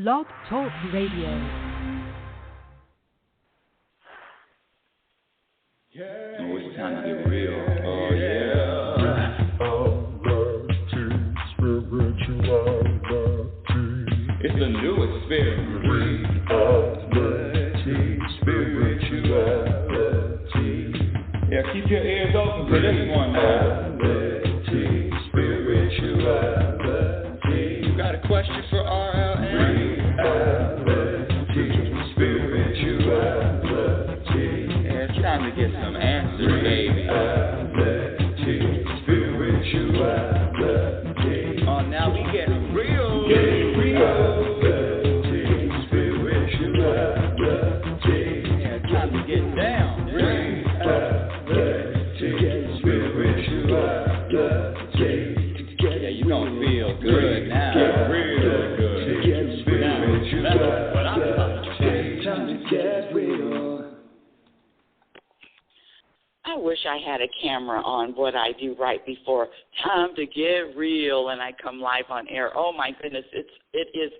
Blog Talk Radio. Oh, it's time to get real. Oh, yeah. It's the new experience. Spirituality. Yeah, keep your ears open for this one now. Spirituality. You got a question for RLN? Spirituality. Yeah, it's time to get some answers, baby. Spirituality. Oh, now we getting real. Getting real. Spirituality. Yeah, it's time to get down. Yeah, you gonna feel good now. Real good. Now, that's what I'm talking about. Time to get real. I wish I had a camera on what I do right before time to get real and I come live on air. Oh my goodness, it is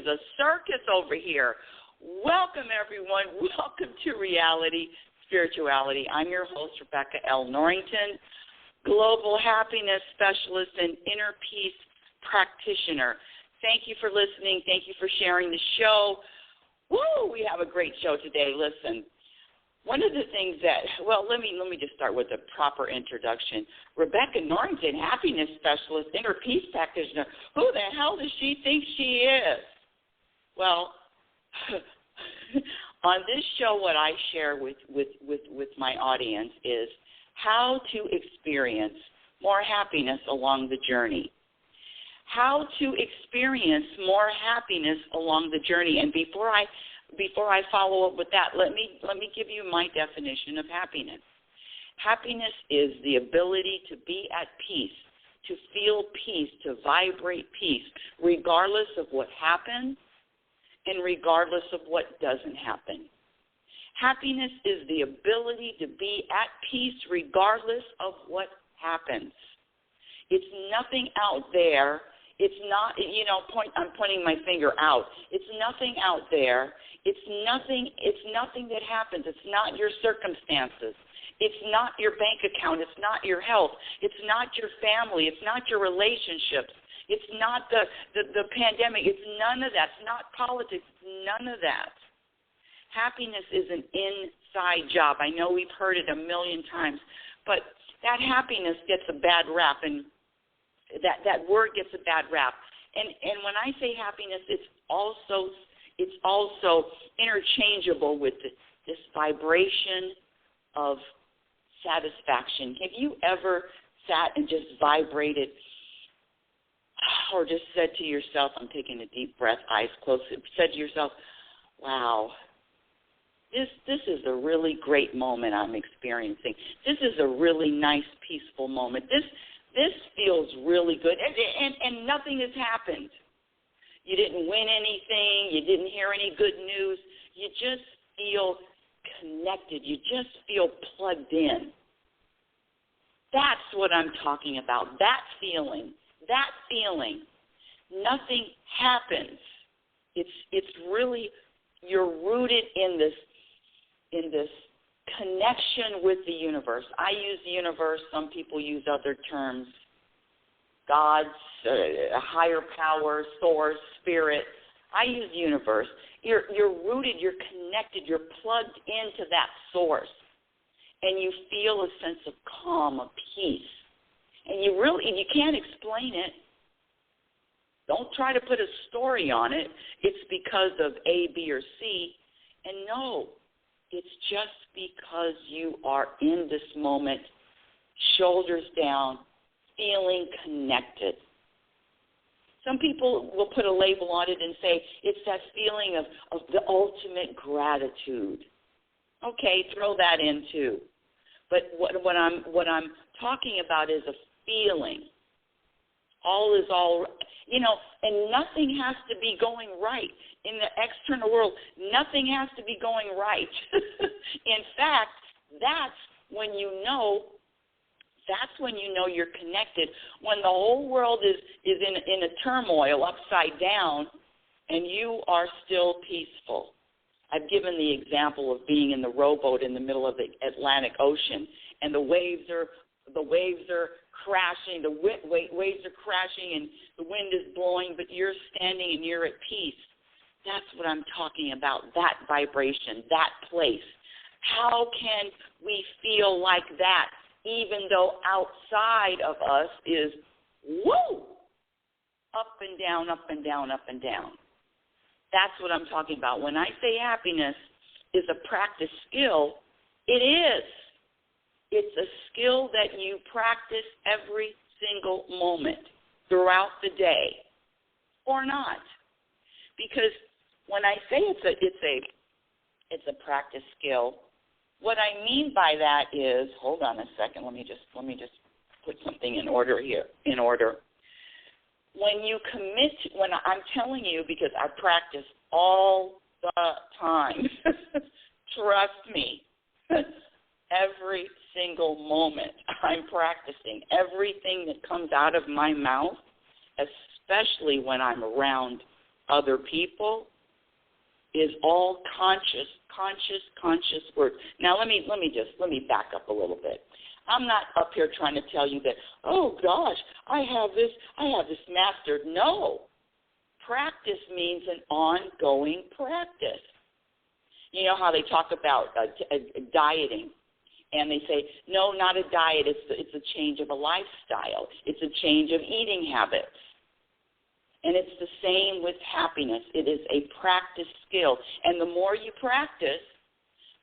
a circus over here. Welcome everyone. Welcome to Reality Spirituality. I'm your host, Rebecca L. Norrington, Global Happiness Specialist and Inner Peace Practitioner. Thank you for listening. Thank you for sharing the show. Woo, we have a great show today. Listen, one of the things that, well, let me just start with a proper introduction. Rebecca Norrington, Happiness Specialist, Inner Peace Practitioner. Who the hell does she think she is? Well, on this show, what I share with my audience is how to experience more happiness along the journey. How to experience more happiness along the journey. And before I follow up with that, let me give you my definition of happiness. Happiness is the ability to be at peace, to feel peace, to vibrate peace, regardless of what happens and regardless of what doesn't happen. Happiness is the ability to be at peace regardless of what happens. It's nothing out there. It's not, I'm pointing my finger out. It's nothing out there. It's nothing that happens. It's not your circumstances. It's not your bank account. It's not your health. It's not your family. It's not your relationships. It's not the pandemic. It's none of that. It's not politics. None of that. Happiness is an inside job. I know we've heard it a million times, but that happiness gets a bad rap, and that word gets a bad rap. And when I say happiness, it's also interchangeable with this vibration of satisfaction. Have you ever sat and just vibrated, or just said to yourself, I'm taking a deep breath, eyes closed, said to yourself, wow, this is a really great moment I'm experiencing. This is a really nice, peaceful moment. This feels really good, and nothing has happened. You didn't win anything. You didn't hear any good news. You just feel connected. You just feel plugged in. That's what I'm talking about, that feeling. Nothing happens. It's really, you're rooted in this connection with the universe. I use the universe. Some people use other terms. God's higher power, source, spirit. I use universe. You're rooted, you're connected, you're plugged into that source. And you feel a sense of calm, of peace. And you can't explain it. Don't try to put a story on it. It's because of A, B, or C. And no, it's just because you are in this moment, shoulders down, feeling connected. Some people will put a label on it and say it's that feeling of the ultimate gratitude. Okay, throw that in too. But what I'm talking about is a feeling. All is all, and nothing has to be going right. In the external world, nothing has to be going right. In fact, that's when you know you're connected. When the whole world is in a turmoil, upside down, and you are still peaceful. I've given the example of being in the rowboat in the middle of the Atlantic Ocean, and the waves are crashing, waves are crashing, and the wind is blowing, but you're standing and you're at peace. That's what I'm talking about, that vibration, that place. How can we feel like that, even though outside of us is, woo, up and down, up and down, up and down? That's what I'm talking about. When I say happiness is a practice skill, it is. It's a skill that you practice every single moment throughout the day, or not. Because when I say it's a practice skill, what I mean by that is, hold on a second, let me just put something in order here. When you commit, when I'm telling you, because I practice all the time, trust me, every single moment I'm practicing. Everything that comes out of my mouth, especially when I'm around other people, is all conscious words. Now let me back up a little bit. I'm not up here trying to tell you that, oh gosh, I have this mastered. No. Practice means an ongoing practice. You know how they talk about dieting, and they say, no, not a diet, it's a change of a lifestyle. It's a change of eating habits. And it's the same with happiness. It is a practice skill. And the more you practice,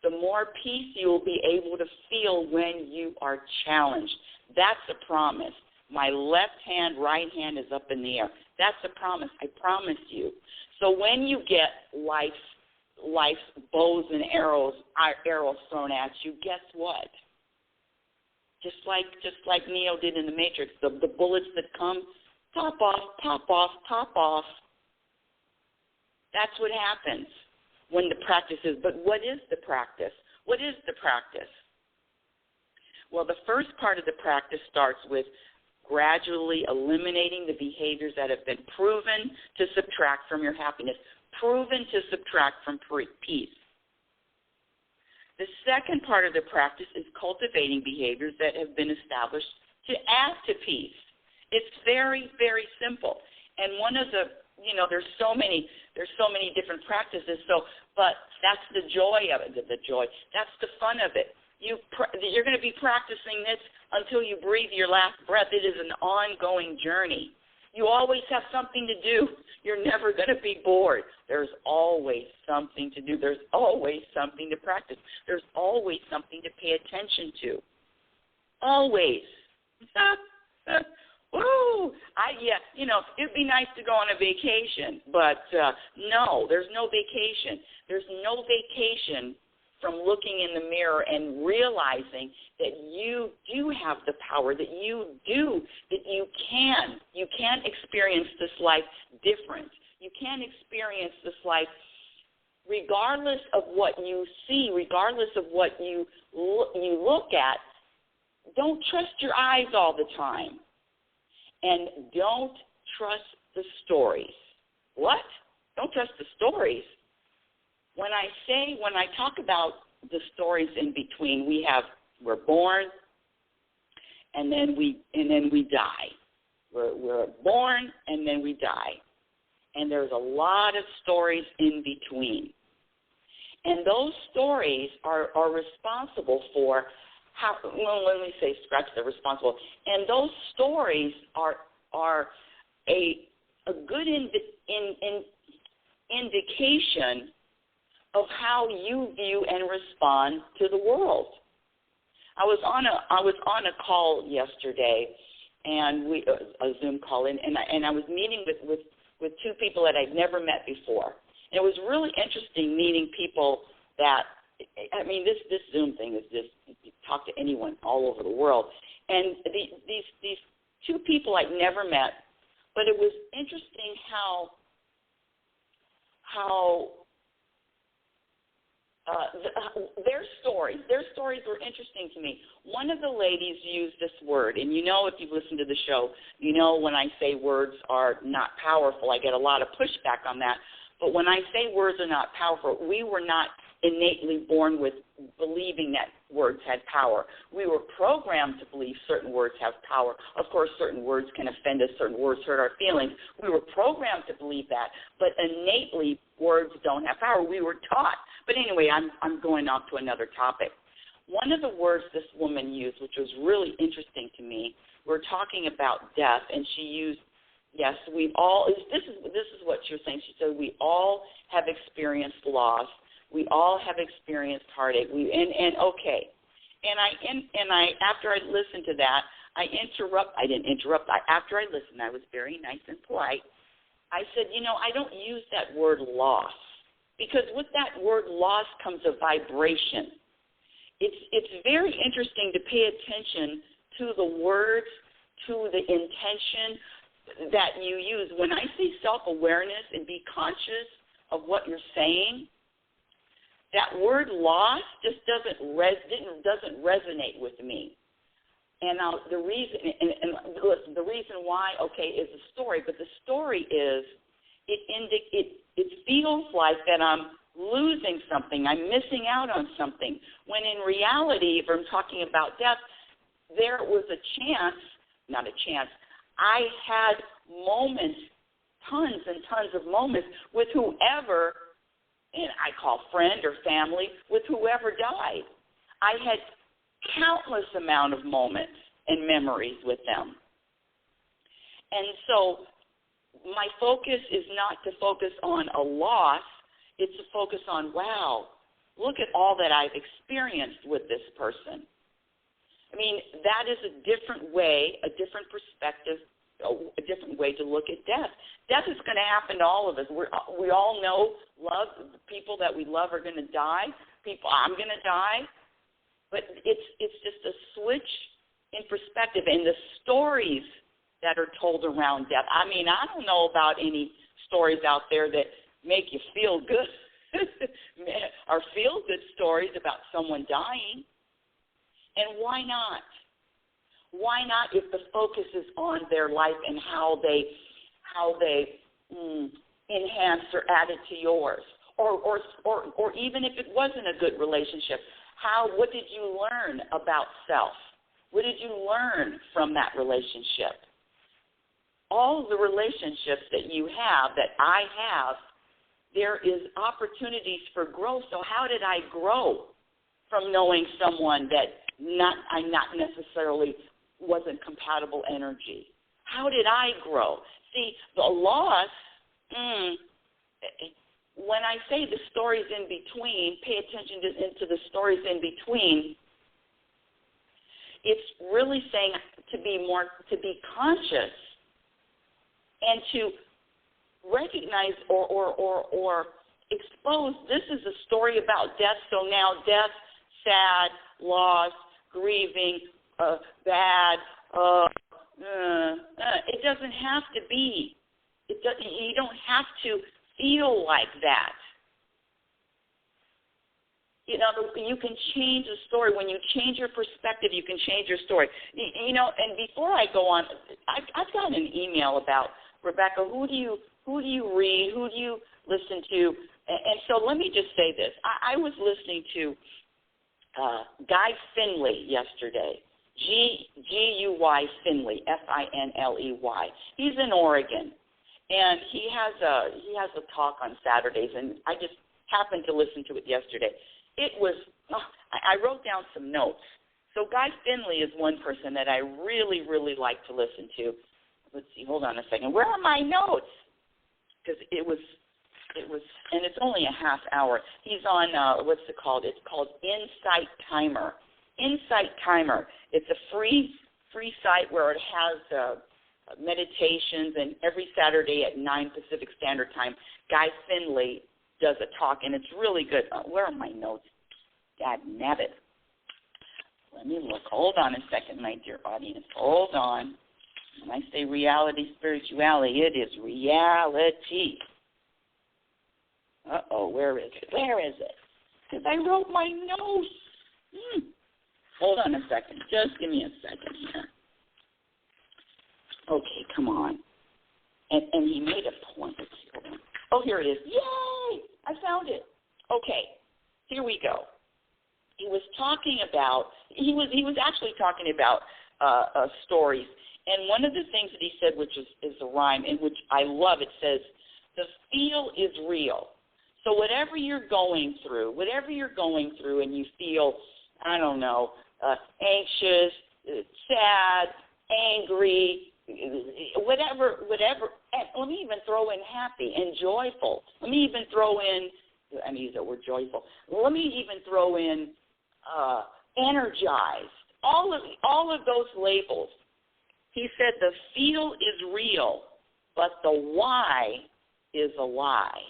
the more peace you will be able to feel when you are challenged. That's a promise. My left hand, right hand is up in the air. That's a promise. I promise you. So when you get life's bows and arrows thrown at you, guess what? Just like Neo did in the Matrix, the bullets that come, pop off, pop off, pop off. That's what happens when the practice is. But what is the practice? What is the practice? Well, the first part of the practice starts with gradually eliminating the behaviors that have been proven to subtract from your happiness, proven to subtract from peace. The second part of the practice is cultivating behaviors that have been established to add to peace. It's very, very simple. And one of the, there's so many different practices. But that's the joy of it. That's the fun of it. You're going to be practicing this until you breathe your last breath. It is an ongoing journey. You always have something to do. You're never going to be bored. There's always something to do. There's always something to practice. There's always something to pay attention to. Always. Woo! It'd be nice to go on a vacation, but no, there's no vacation. There's no vacation from looking in the mirror and realizing that you do have the power, that you can experience this life different. You can experience this life regardless of what you see, regardless of what you look at. Don't trust your eyes all the time. And don't trust the stories. What? Don't trust the stories. When I talk about the stories in between, we're born, and then we die. We're born, and then we die. And there's a lot of stories in between. And those stories are responsible for let me say, scratch the responsible. And those stories are a good indication of how you view and respond to the world. I was on a call yesterday, and a Zoom call, and I was meeting with two people that I'd never met before. And it was really interesting meeting people that. This Zoom thing is just, you talk to anyone all over the world. And these two people I'd never met, but it was interesting how their stories were interesting to me. One of the ladies used this word, and you know if you've listened to the show, you know when I say words are not powerful, I get a lot of pushback on that. But when I say words are not powerful, we were not innately born with believing that words had power. We were programmed to believe certain words have power. Of course, certain words can offend us, certain words hurt our feelings. We were programmed to believe that, but innately words don't have power. We were taught. But anyway, I'm going off to another topic. One of the words this woman used, which was really interesting to me, we're talking about death, and she used, yes, we've all, this is what she was saying. She said, we all have experienced loss. We all have experienced heartache. Okay. And I after I listened to that, after I listened, I was very nice and polite. I said, I don't use that word loss, because with that word loss comes a vibration. It's very interesting to pay attention to the words, to the intention that you use. When I say self-awareness and be conscious of what you're saying, that word loss just doesn't resonate with me. And the reason why, is the story. But the story is, it feels like that I'm losing something, I'm missing out on something. When in reality, if I'm talking about death, there was not a chance. I had moments, tons and tons of moments with whoever, and I call friend or family, with whoever died. I had countless amount of moments and memories with them. And so my focus is not to focus on a loss, it's to focus on, wow, look at all that I've experienced with this person. I mean, that is a different way, a different perspective, a different way to look at death. Death is going to happen to all of us. We all know the people that we love are going to die. I'm going to die. But it's just a switch in perspective. And the stories that are told around death, I mean, I don't know about any stories out there that make you feel good or feel-good stories about someone dying. And why not? Why not, if the focus is on their life and how they enhance or added to yours, or even if it wasn't a good relationship, what did you learn about self? What did you learn from that relationship? All the relationships that you have, that I have, there is opportunities for growth. So how did I grow from knowing someone that I not necessarily wasn't compatible energy? How did I grow? See, the loss, when I say the stories in between, pay attention to the stories in between, it's really saying to be conscious and to recognize or expose, this is a story about death, so now death, sad, loss, grieving, bad, it doesn't have to be. You don't have to feel like that. You can change the story. When you change your perspective, you can change your story. And before I go on, I've got an email about, Rebecca, who do you read? Who do you listen to? And so let me just say this. I was listening to Guy Finley yesterday. Guy Finley, Finley. He's in Oregon, and he has a talk on Saturdays, and I just happened to listen to it yesterday. It was I wrote down some notes. So Guy Finley is one person that I really, really like to listen to. Let's see, hold on a second. Where are my notes? Because it was, and it's only a half hour. He's on, what's it called? It's called Insight Timer. Insight Timer. It's a free site where it has meditations, and every Saturday at 9 Pacific Standard Time, Guy Finley does a talk, and it's really good. Where are my notes? God nabbit. Let me look. Hold on a second, my dear audience. Hold on. When I say reality spirituality, it is reality. Uh-oh, where is it? Where is it? because I wrote my notes. Hold on a second. Just give me a second here. Okay, come on. And he made a point. Let's see, hold on. Oh, here it is. Yay! I found it. Okay, here we go. He was talking about, he was actually talking about stories. And one of the things that he said, which is a rhyme, and which I love, it says, the feel is real. So whatever you're going through and you feel, I don't know, anxious, sad, angry, whatever, and let me even throw in happy and joyful. Let me even throw in, I use the word joyful. Let me even throw in energized. All of those labels. He said the feel is real, but the why is a lie.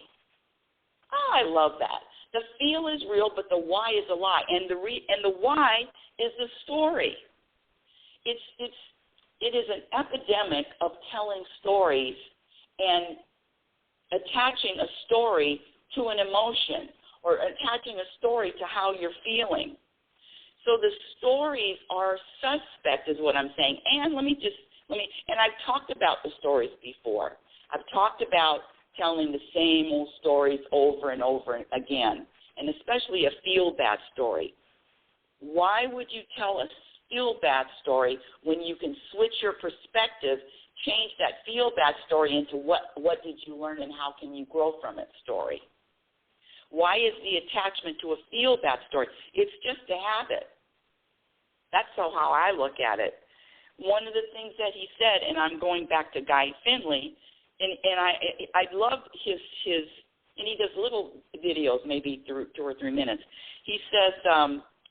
Oh, I love that. The feel is real, but the why is a lie, and the why is the story. It is an epidemic of telling stories and attaching a story to an emotion or attaching a story to how you're feeling. So the stories are suspect, is what I'm saying. And and I've talked about the stories before. I've talked about telling the same old stories over and over again, and especially a feel-bad story. Why would you tell a feel-bad story when you can switch your perspective, change that feel-bad story into what did you learn and how can you grow from it story? Why is the attachment to a feel-bad story? It's just a habit. That's how I look at it. One of the things that he said, and I'm going back to Guy Finley, and I love his, and he does little videos, maybe 2 or 3 minutes. He says,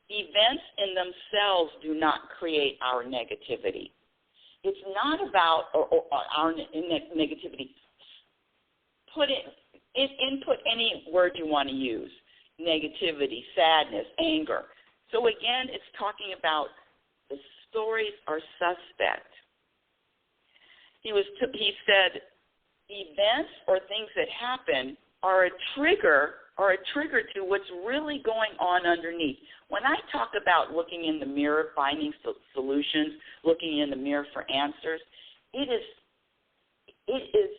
events in themselves do not create our negativity. It's not about our negativity. Input any word you want to use, negativity, sadness, anger. So again, it's talking about the stories are suspect. He said events or things that happen are a trigger to what's really going on underneath. When I talk about looking in the mirror, finding solutions, looking in the mirror for answers, it is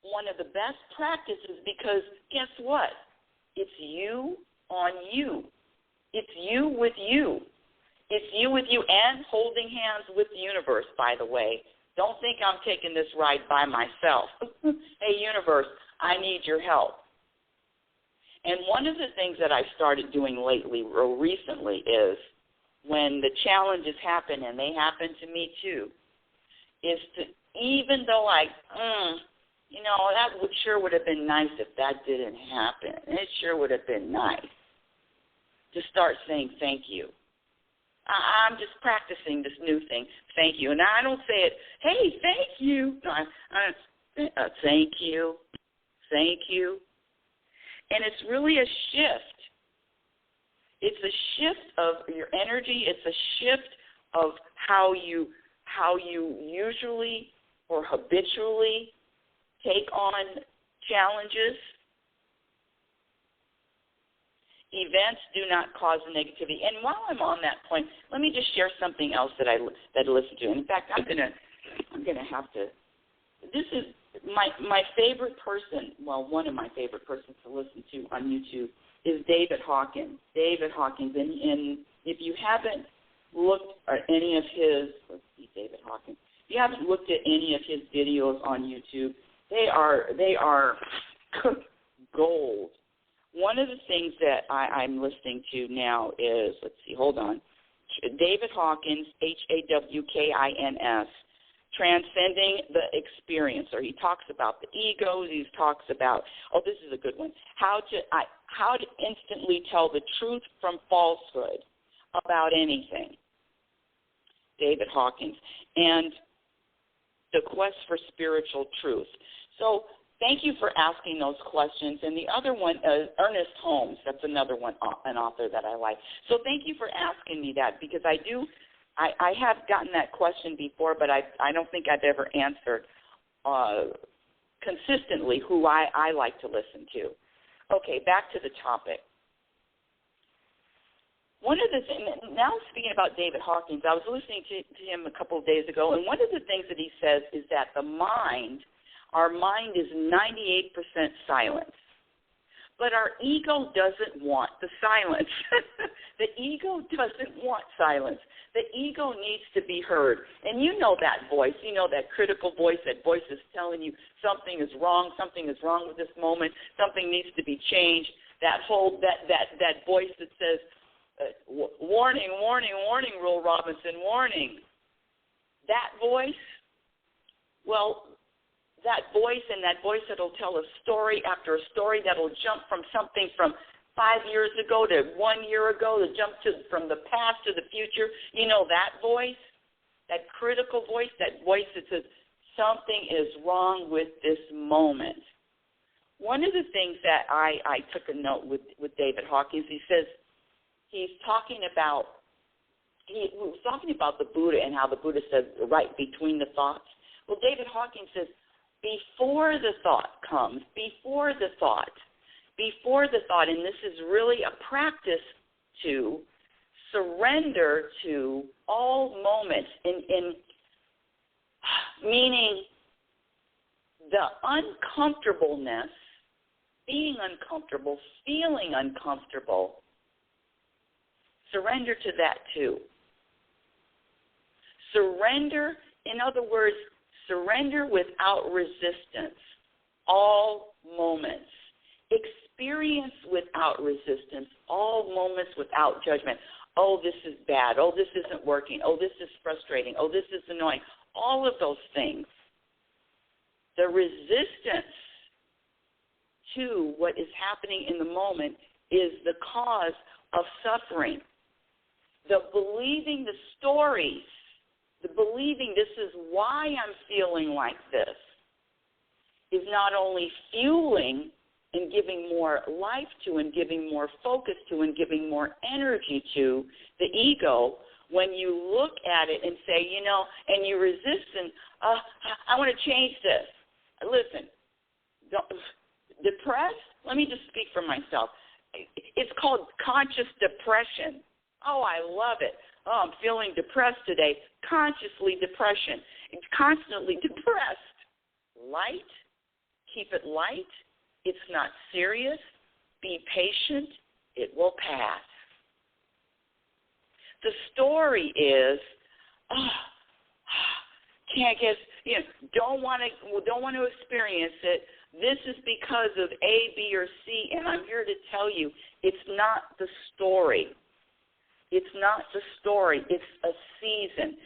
one of the best practices because guess what? It's you on you. It's you with you. It's you with you and holding hands with the universe, by the way. Don't think I'm taking this ride by myself. Hey, universe, I need your help. And one of the things that I started doing lately or recently is when the challenges happen, and they happen to me too, is to, even though that sure would have been nice if that didn't happen. It sure would have been nice to start saying thank you. I'm just practicing this new thing, thank you. And I don't say it, hey, thank you. No, thank you, thank you. And it's really a shift. It's a shift of your energy. It's a shift of how you usually or habitually take on challenges. Events do not cause negativity. And while I'm on that point, let me just share something else that I listened to. In fact, I'm gonna have to. This is my favorite person. Well, one of my favorite persons to listen to on YouTube is David Hawkins. David Hawkins, and if you haven't looked at any of his, let's see, David Hawkins. If you haven't looked at any of his videos on YouTube, they are gold. One of the things that I'm listening to now is, let's see, hold on, David Hawkins, Hawkins, Transcending the Experience. Or he talks about the egos. He talks about, this is a good one, how to instantly tell the truth from falsehood about anything. David Hawkins. And the quest for spiritual truth. So thank you for asking those questions. And the other one, Ernest Holmes, that's another one, an author that I like. So thank you for asking me that because I have gotten that question before, but I don't think I've ever answered consistently who I like to listen to. Okay, back to the topic. one of the things, now speaking about David Hawkins, I was listening to him a couple of days ago, and one of the things that he says is that our mind is 98% silence. But our ego doesn't want the silence. The ego doesn't want silence. The ego needs to be heard. And you know that voice. You know that critical voice. That voice is telling you something is wrong with this moment. Something needs to be changed. That voice that says, warning, warning, warning, Will Robinson, warning. That voice, well, that voice that will tell a story after a story that will jump from something from 5 years ago to 1 year ago, to jump from the past to the future. You know that voice, that critical voice, that voice that says something is wrong with this moment. One of the things that I took a note with David Hawkins, he says he was talking about the Buddha and how the Buddha said right between the thoughts. Well, David Hawkins says, before the thought comes, before the thought, and this is really a practice to surrender to all moments, in meaning the uncomfortableness, being uncomfortable, feeling uncomfortable, surrender to that too. Surrender, in other words, surrender without resistance, all moments. Experience without resistance, all moments without judgment. Oh, this is bad. Oh, this isn't working. Oh, this is frustrating. Oh, this is annoying. All of those things. The resistance to what is happening in the moment is the cause of suffering. The believing the stories, the believing this is why I'm feeling like this, is not only fueling and giving more life to and giving more focus to and giving more energy to the ego. When you look at it and say, and you resist and, I want to change this. Listen, depressed, let me just speak for myself. It's called conscious depression. Oh, I love it. Oh, I'm feeling depressed today. Consciously depression. It's constantly depressed. Light. Keep it light. It's not serious. Be patient. It will pass. The story is, can't get, don't want to experience it. This is because of A, B, or C, and I'm here to tell you, it's not the story. It's not the story. It's a season.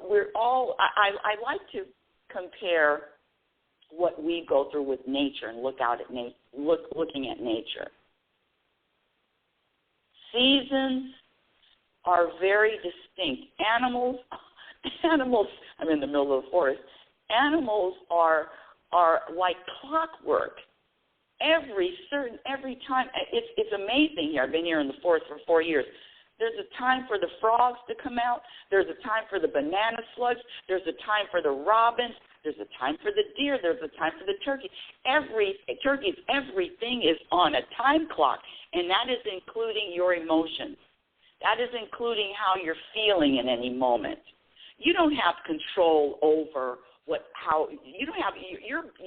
We're all, I like to compare what we go through with nature and looking at nature. Seasons are very distinct. Animals, I'm in the middle of the forest. Animals are like clockwork. Every time, it's amazing here. I've been here in the forest for 4 years. There's a time for the frogs to come out. There's a time for the banana slugs. There's a time for the robins. There's a time for the deer. There's a time for the turkey. Everything is on a time clock, and that is including your emotions. That is including how you're feeling in any moment. You don't have control over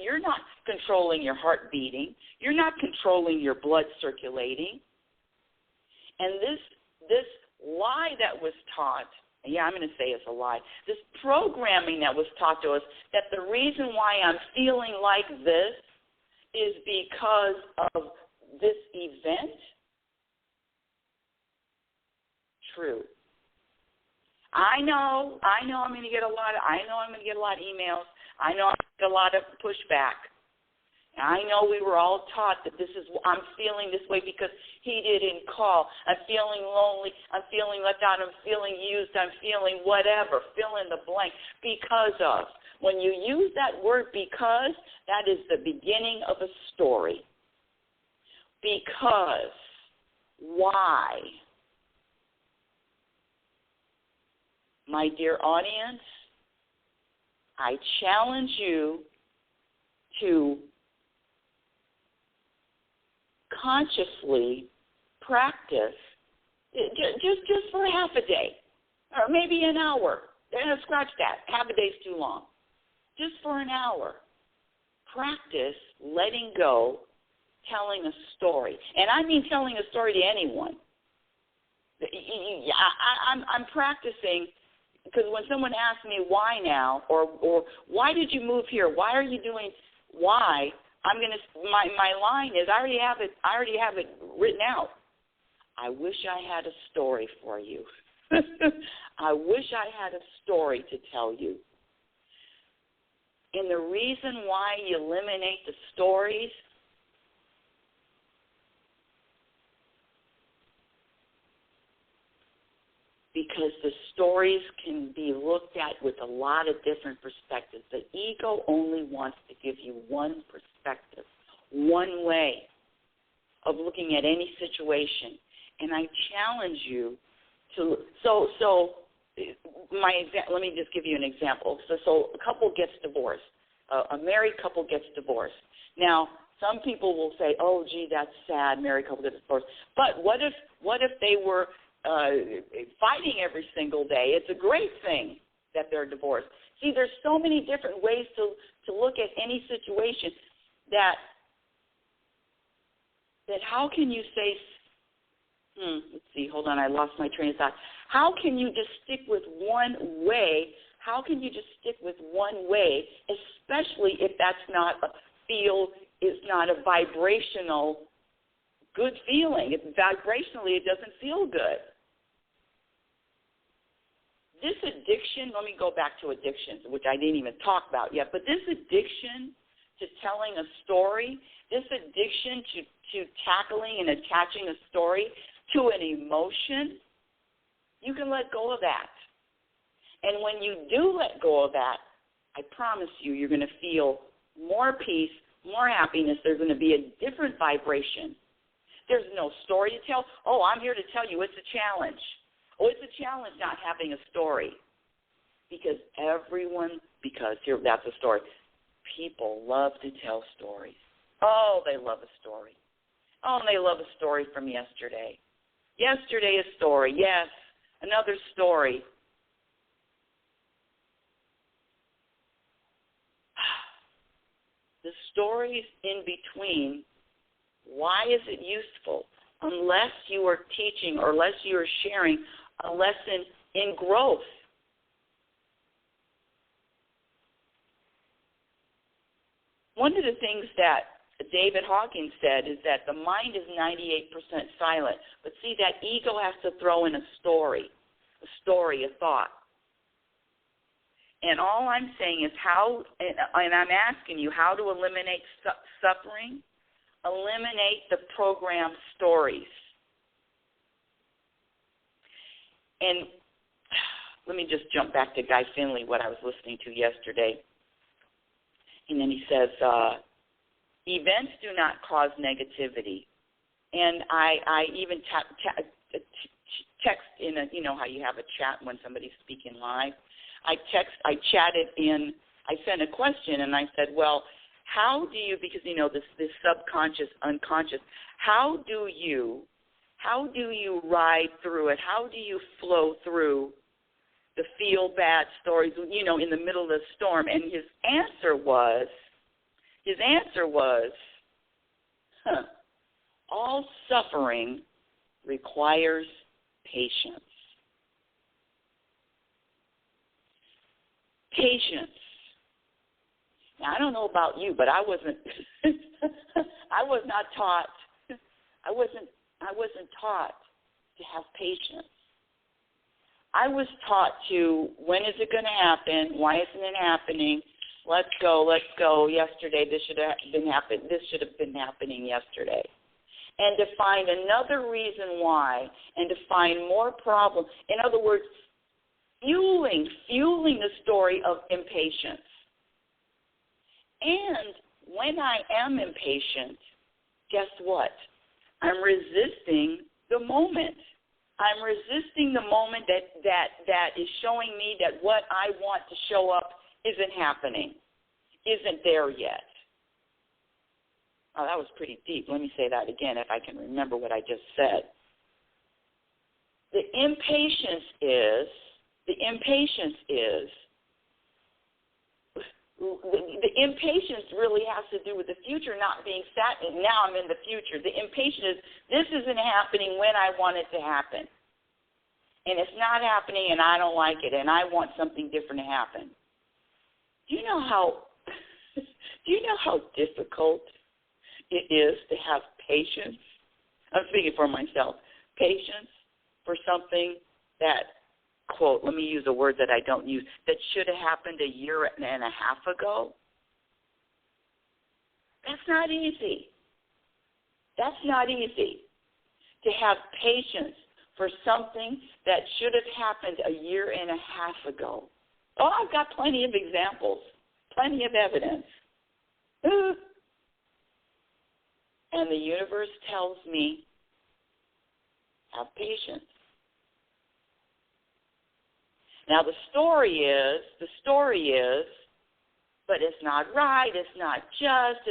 you're not controlling your heart beating. You're not controlling your blood circulating. And this lie that was taught, I'm going to say it's a lie, this programming that was taught to us, that the reason why I'm feeling like this is because of this event. True. I know I'm going to get a lot of emails. I know I'm going to get a lot of pushback. I know we were all taught that I'm feeling this way because he didn't call. I'm feeling lonely. I'm feeling left out. I'm feeling used. I'm feeling whatever. Fill in the blank. Because of. When you use that word because, that is the beginning of a story. Because. Why? My dear audience, I challenge you to consciously practice Just for half a day, or maybe an hour. Scratch that. Half a day's too long. Just for an hour. Practice letting go, telling a story. And I mean telling a story to anyone. I'm practicing, because when someone asks me why now, or why did you move here, why are you doing, why, my line is, I already have it written out. I wish I had a story for you. I wish I had a story to tell you. And the reason why you eliminate the stories, because the stories can be looked at with a lot of different perspectives. The ego only wants to give you one perspective, one way of looking at any situation. And I challenge you to, let me just give you an example. So a couple gets divorced. A married couple gets divorced. Now, some people will say, oh, gee, that's sad, married couple gets divorced. But what if they were fighting every single day? It's a great thing that they're divorced. See, there's so many different ways to look at any situation that how can you say, let's see, hold on, I lost my train of thought. How can you just stick with one way? How can you just stick with one way, especially if that's not it's not a vibrational good feeling? Vibrationally, it doesn't feel good. This addiction, let me go back to addictions, which I didn't even talk about yet, but this addiction to telling a story, this addiction to tackling and attaching a story to an emotion, you can let go of that. And when you do let go of that, I promise you're going to feel more peace, more happiness. There's going to be a different vibration. There's no story to tell. Oh, I'm here to tell you it's a challenge. Oh, it's a challenge not having a story. Because that's a story. People love to tell stories. Oh, they love a story. Oh, and they love a story from yesterday. Yesterday, a story. Yes, another story. The stories in between, why is it useful? Unless you are teaching or unless you are sharing a lesson in growth. One of the things that David Hawkins said is that the mind is 98% silent. But see, that ego has to throw in a story, a thought. And all I'm saying is and I'm asking you, how to eliminate suffering? Eliminate the program stories. And let me just jump back to Guy Finley, what I was listening to yesterday. And then he says, events do not cause negativity. And I even text in how you have a chat when somebody's speaking live. I sent a question and I said, well, how do you, because this subconscious, unconscious, how do you ride through it? How do you flow through the feel bad stories, in the middle of the storm? And his answer was, all suffering requires patience. Patience. Now, I don't know about you, but I wasn't taught to have patience. I was taught to, when is it going to happen? Why isn't it happening? Let's go. Yesterday, this should have been happening yesterday. And to find another reason why, and to find more problems. In other words, fueling the story of impatience. And when I am impatient, guess what? I'm resisting the moment. I'm resisting the moment that is showing me that what I want to show up isn't happening, isn't there yet. Oh, that was pretty deep. Let me say that again if I can remember what I just said. The impatience is the impatience really has to do with the future not being sat in. Now I'm in the future. The impatience is this isn't happening when I want it to happen. And it's not happening and I don't like it and I want something different to happen. Do you know how difficult it is to have patience? I'm speaking for myself. Patience for something that, quote, let me use a word that I don't use, that should have happened a year and a half ago. That's not easy. That's not easy to have patience for something that should have happened a year and a half ago. Oh, I've got plenty of examples, plenty of evidence. And the universe tells me, have patience. Now the story is, but it's not right, it's not just,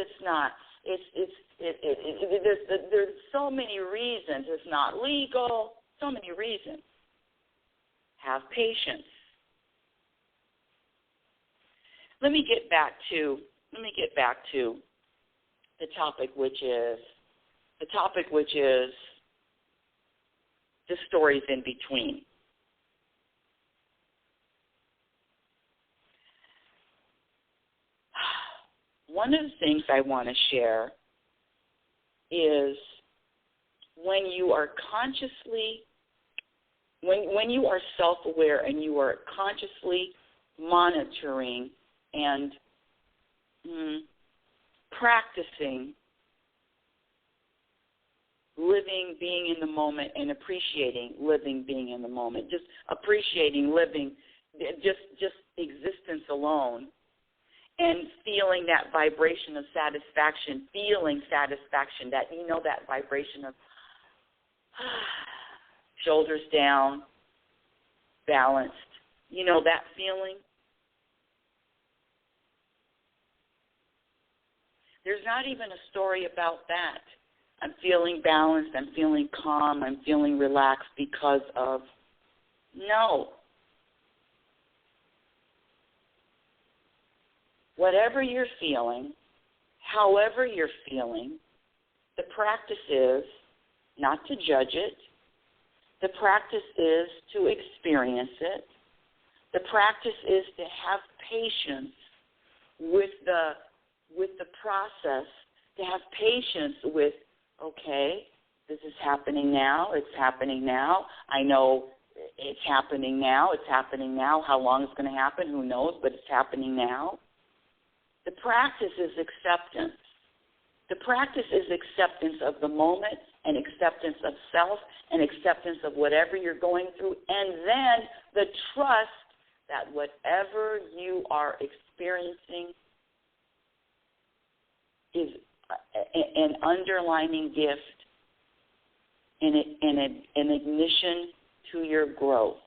there's so many reasons. It's not legal, so many reasons. Have patience. Let me get back to the topic, which is the stories in between. One of the things I want to share is when you are when you are self-aware and you are consciously monitoring and practicing living, being in the moment, and appreciating living, being in the moment, just appreciating living, just existence alone, and feeling that vibration of satisfaction, that, that vibration of shoulders down, balanced, that feeling. There's not even a story about that. I'm feeling balanced, I'm feeling calm, I'm feeling relaxed because of, no. Whatever you're feeling, however you're feeling, the practice is not to judge it. The practice is to experience it. The practice is to have patience with the process, to have patience with, okay, this is happening now, it's happening now. I know it's happening now, How long it's going to happen, who knows, but it's happening now. The practice is acceptance. The practice is acceptance of the moment and acceptance of self and acceptance of whatever you're going through, and then the trust that whatever you are experiencing is an underlining gift, an ignition to your growth.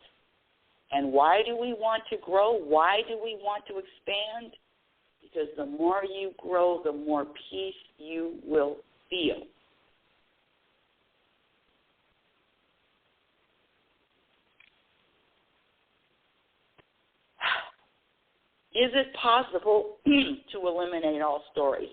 And why do we want to grow? Why do we want to expand? Because the more you grow, the more peace you will feel. Is it possible to eliminate all stories?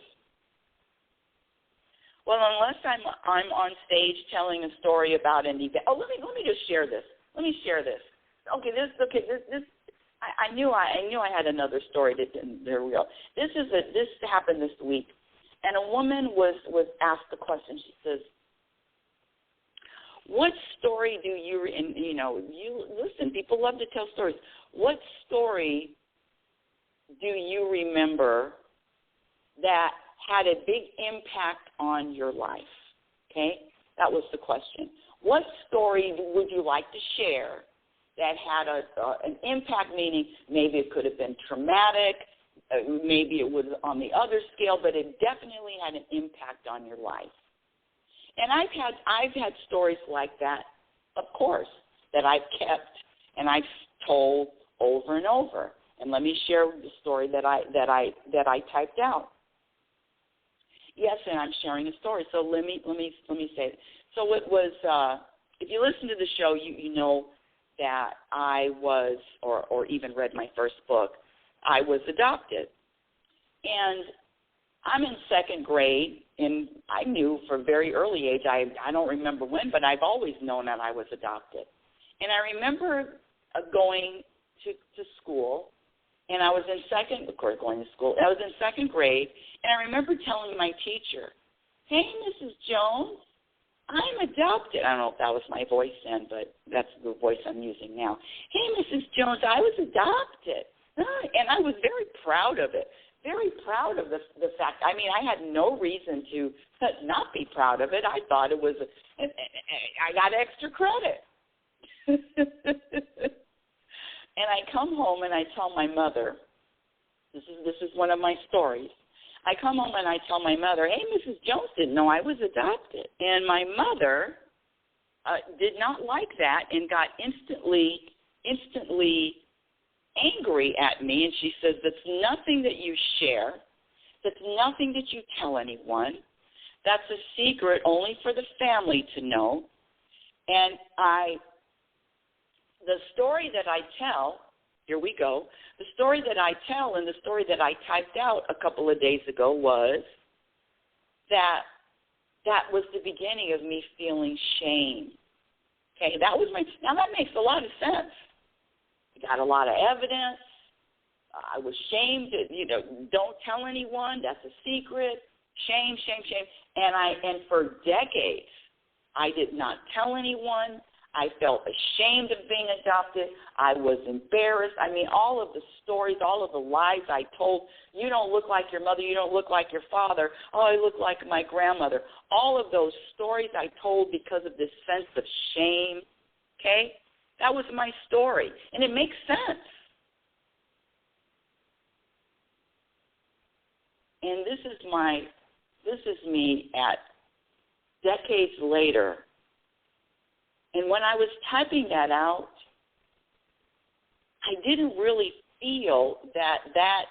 Well, unless I'm on stage telling a story about an event. Oh, let me just share this. Okay, this. I knew I had another story that didn't. There we go. This happened this week, and a woman was asked the question. She says, "What story do you?" And you listen. People love to tell stories. What story do you remember that had a big impact on your life? Okay, that was the question. What story would you like to share that had an impact, meaning maybe it could have been traumatic, maybe it was on the other scale, but it definitely had an impact on your life? And I've had stories like that, of course, that I've kept and I've told over and over. And let me share the story that I typed out. Yes, and I'm sharing a story. So let me say it. So it was if you listen to the show, you know that I was, or even read my first book, I was adopted. And I'm in second grade, and I knew from a very early age, I don't remember when, but I've always known that I was adopted. And I remember going to school, and I was in second grade, and I remember telling my teacher, "Hey, Mrs. Jones, I'm adopted." I don't know if that was my voice then, but that's the voice I'm using now. "Hey, Mrs. Jones, I was adopted." And I was very proud of it, very proud of the fact. I mean, I had no reason to not be proud of it. I thought it was, I got extra credit. And I come home and I tell my mother, this is one of my stories. I come home and I tell my mother, "Hey, Mrs. Jones didn't know I was adopted." And my mother did not like that and got instantly angry at me. And she says, "That's nothing that you share. That's nothing that you tell anyone. That's a secret only for the family to know." And the story that I tell, here we go, the story that I tell and the story that I typed out a couple of days ago was that was the beginning of me feeling shame. Okay, now that makes a lot of sense. I got a lot of evidence. I was shamed, don't tell anyone, that's a secret. Shame, shame, shame. And for decades, I did not tell anyone. I felt ashamed of being adopted. I was embarrassed. I mean, all of the stories, all of the lies I told, you don't look like your mother, you don't look like your father, oh, I look like my grandmother. All of those stories I told because of this sense of shame, okay? That was my story, and it makes sense. And this is me at decades later. And when I was typing that out, I didn't really feel that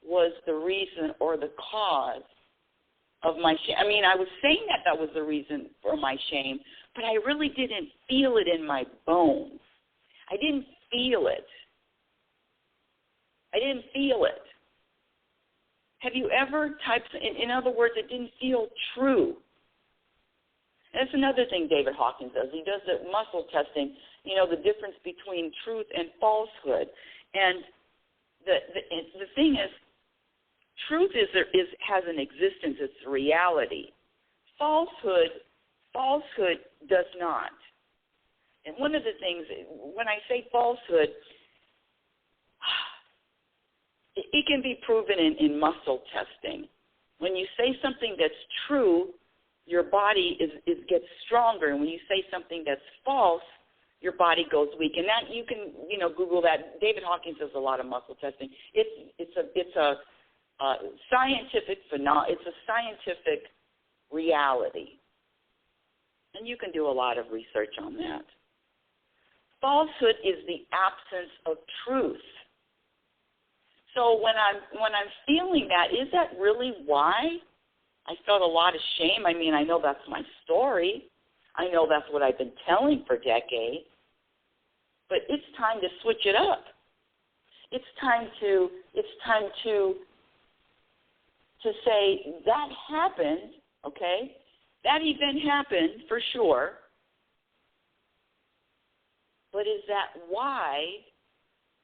was the reason or the cause of my shame. I mean, I was saying that was the reason for my shame, but I really didn't feel it in my bones. I didn't feel it. Have you ever typed, in other words, it didn't feel true? That's another thing David Hawkins does. He does the muscle testing, the difference between truth and falsehood. And the thing is, truth has an existence. It's a reality. Falsehood does not. And one of the things, when I say falsehood, it can be proven in muscle testing. When you say something that's true, your body gets stronger, and when you say something that's false, your body goes weak. And that you can Google that. David Hawkins does a lot of muscle testing. It's a scientific phenomenon. It's a scientific reality, and you can do a lot of research on that. Falsehood is the absence of truth. So when I'm feeling that, is that really why I felt a lot of shame? I mean, I know that's my story. I know that's what I've been telling for decades. But it's time to switch it up. It's time to say that happened, okay? That event happened for sure. But is that why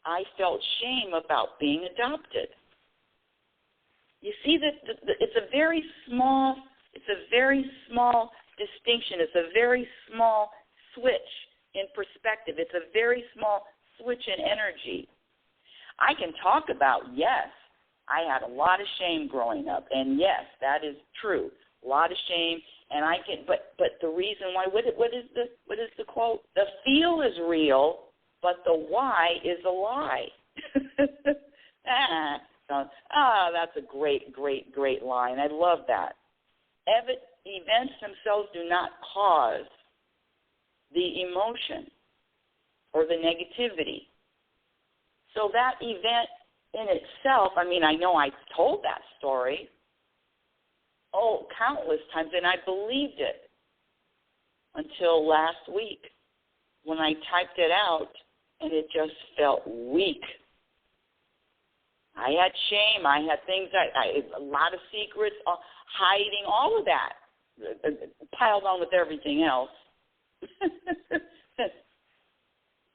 I felt shame about being adopted? You see that it's a very small distinction. It's a very small switch in perspective. It's a very small switch in energy. I can talk about, yes, I had a lot of shame growing up, and yes, that is true. A lot of shame, and I can. But the reason why, what is the quote? The feel is real, but the why is a lie. That's a great line. I love that. Events themselves do not cause the emotion or the negativity. So that event in itself, I mean, I know I told that story, countless times, and I believed it. until last week when I typed it out and it just felt weak. I had shame. I had things, a lot of secrets, hiding, all of that, piled on with everything else.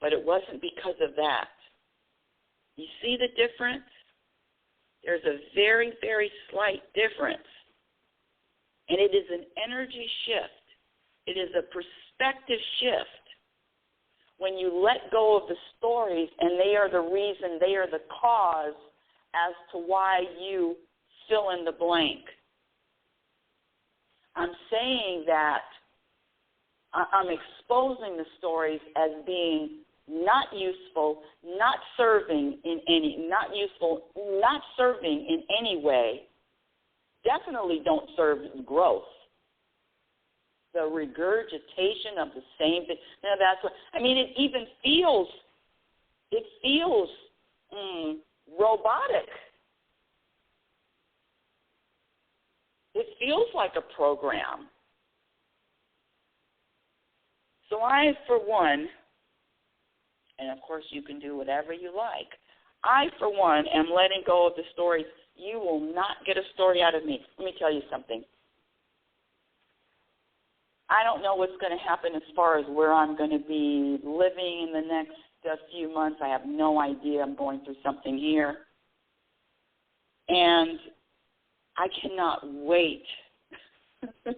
But it wasn't because of that. You see the difference? There's a very, very slight difference. And it is an energy shift. It is a perspective shift. When you let go of the stories and they are the reason, they are the cause as to why you fill in the blank. I'm saying that I'm exposing the stories as being not useful, not serving in any, not useful, not serving in any way. Definitely don't serve growth. The regurgitation of the same thing. Now that's what I mean. It even feels. It feels robotic. It feels like a program. So I, for one, and of course you can do whatever you like, I, for one, am letting go of the stories. You will not get a story out of me. Let me tell you something. I don't know what's going to happen as far as where I'm going to be living in the next few months. I have no idea. I'm going through something here. And I cannot wait to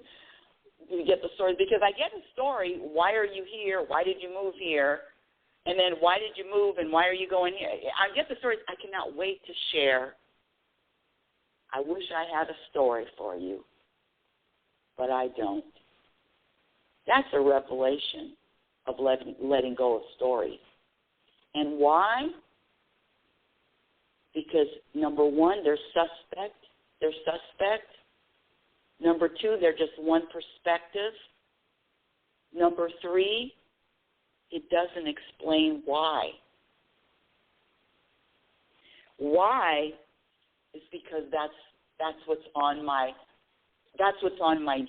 get the story, because I get a story, why are you here? Why did you move here? And then why did you move and why are you going here? I get the stories. I cannot wait to share. I wish I had a story for you, but I don't. That's a revelation of letting go of stories. And why? Because, number one, they're suspect. Number two, they're just one perspective. Number three, it doesn't explain why. Why is because that's what's on my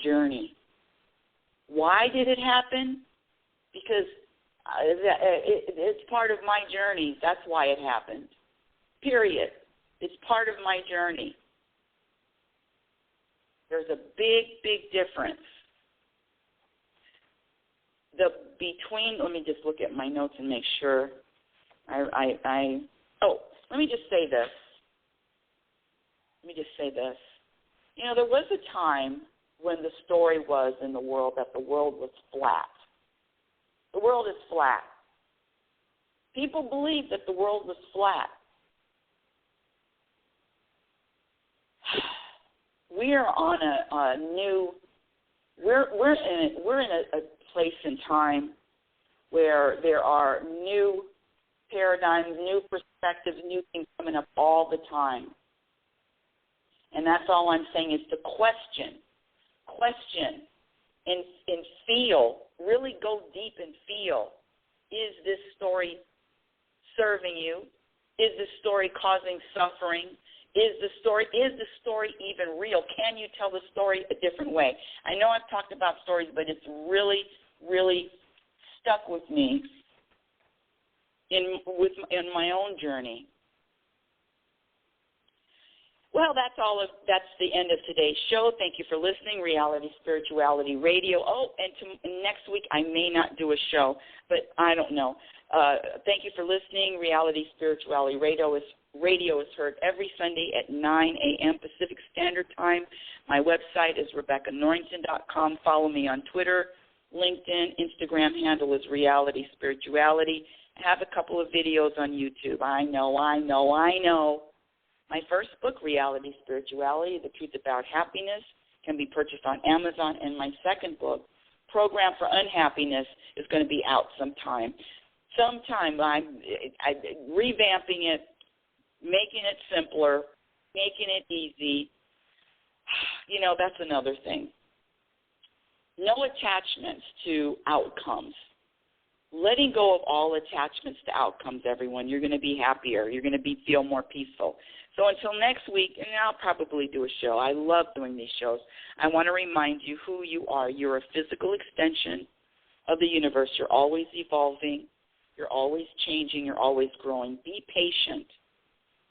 journey. Why did it happen? Because it's part of my journey. That's why it happened. Period. It's part of my journey. There's a big, big difference. Let me just look at my notes and make sure. Let me just say this. You know, there was a time when the story was in the world that the world was flat. The world is flat. People believed that the world was flat. We are on a new. We're in a place in time where there are new paradigms, new perspectives, new things coming up all the time. And that's all I'm saying is to question, and feel, really go deep and feel. Is this story serving you? Is this story causing suffering? Is the story even real? Can you tell the story a different way? I know I've talked about stories, but it's really, really stuck with me in my own journey. Well, that's the end of today's show. Thank you for listening, Reality Spirituality Radio. Oh, and next week I may not do a show, but I don't know. Thank you for listening. Reality Spirituality Radio is heard every Sunday at 9 a.m. Pacific Standard Time. My website is RebeccaNorrington.com. Follow me on Twitter, LinkedIn, Instagram handle is Reality Spirituality. I have a couple of videos on YouTube. I know. My first book, Reality Spirituality, The Truth About Happiness, can be purchased on Amazon. And my second book, Program for Unhappiness, is going to be out sometime. I'm revamping it, making it simpler, making it easy. You know, that's another thing. No attachments to outcomes. Letting go of all attachments to outcomes, everyone. You're going to be happier. You're going to feel more peaceful. So until next week, and I'll probably do a show. I love doing these shows. I want to remind you who you are. You're a physical extension of the universe. You're always evolving. You're always changing. You're always growing. Be patient.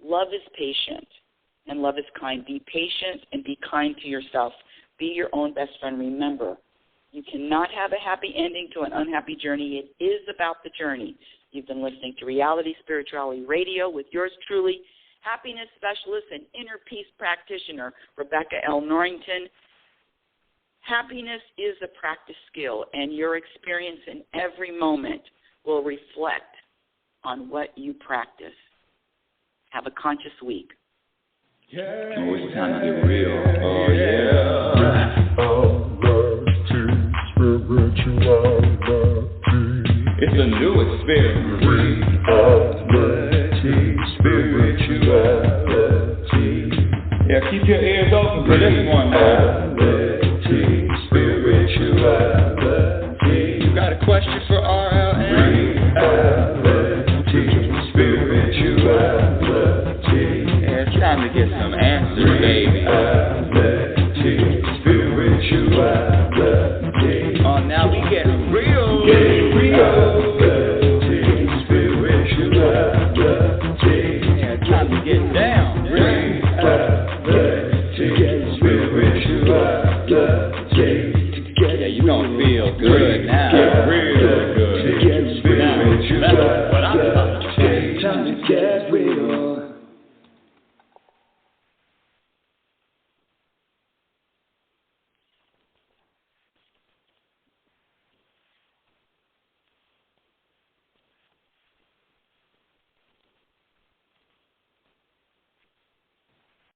Love is patient, and love is kind. Be patient and be kind to yourself. Be your own best friend. Remember, you cannot have a happy ending to an unhappy journey. It is about the journey. You've been listening to Reality Spirituality Radio with yours truly, happiness specialist and inner peace practitioner, Rebecca L. Norrington. Happiness is a practice skill, and your experience in every moment will reflect on what you practice. Have a conscious week. Yeah, oh, it's time to get real. Oh, yeah. It's a new experience. Reality Spirituality. Yeah, keep your ears open for this one now. Reality Spirituality. You got a question for